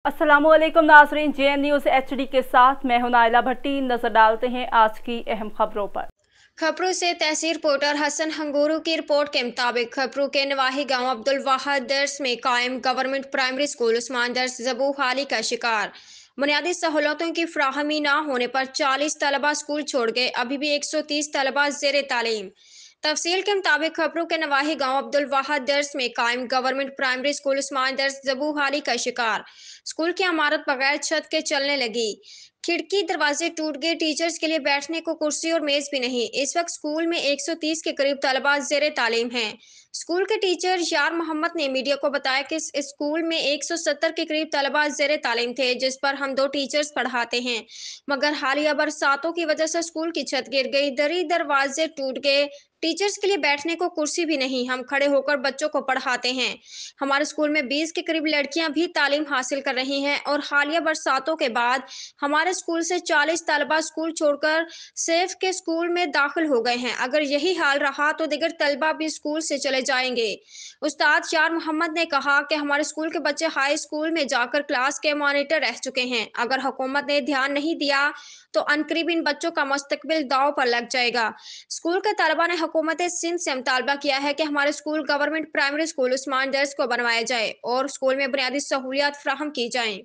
अस्सलाम वालेकुम नाज़रीन, JN न्यूज़ HD के साथ मैं हूं नाइला भट्टी। नजर डालते हैं आज की अहम खबरों पर। खपरू से तहसील रिपोर्टर हसन हंगूरू की रिपोर्ट के मुताबिक खपरू के नवाही गांव अब्दुल वाहद दर्स में कायम गवर्नमेंट प्राइमरी स्कूल उस्मान दर्स ज़बू हाली का शिकार। बुनियादी सहूलतों की फ्राहमी ना होने पर 40 तलबा स्कूल छोड़ गए। अभी भी 130 तलबा ज़ेर तालीम। तफसील के मुताबिक खपरू के नवाही गांव अब्दुल वाहद दर्स में कायम गवर्नमेंट प्राइमरी स्कूल उस्मान दर्स ज़बू हाली का शिकार। स्कूल की इमारत बगैर छत के चलने लगी, खिड़की दरवाजे टूट गए। टीचर्स के लिए बैठने को कुर्सी और मेज भी नहीं। इस वक्त स्कूल में 130 के करीब तलबा ज़ेर तालीम हैं। स्कूल के टीचर यार मोहम्मद ने मीडिया को बताया कि इस स्कूल में 170 के करीब तलबा ज़ेर तालीम थे, जिस पर हम 2 टीचर्स पढ़ाते हैं, मगर हालिया बरसातों की वजह से स्कूल की छत गिर गई, दरी दरवाजे टूट गए। टीचर्स के लिए बैठने को कुर्सी भी नहीं। हम खड़े होकर बच्चों को पढ़ाते हैं। हमारे स्कूल में 20 के करीब लड़कियां भी तालीम हासिल कर रही हैं और हालिया बरसातों के बाद हमारे स्कूल से 40 तलबा स्कूल छोड़कर सैफ के स्कूल में दाखिल हो गए हैं। अगर यही हाल रहा तो दिगर तलबा भी स्कूल से चले जाएंगे। उस्ताद यार मोहम्मद ने कहा कि हमारे स्कूल के बच्चे हाई स्कूल में जाकर क्लास के मॉनिटर रह चुके हैं। अगर हुकूमत ने ध्यान नहीं दिया तो अनकरीब इन बच्चों का मुस्तकबिल दांव पर लग जाएगा। स्कूल के तलबा ने हुकूमत सिंध से मुतालबा किया है कि हमारे school government primary school Usman Dars को बनवाया जाए और स्कूल में बुनियादी सहूलियात फ्राहम की जाएं।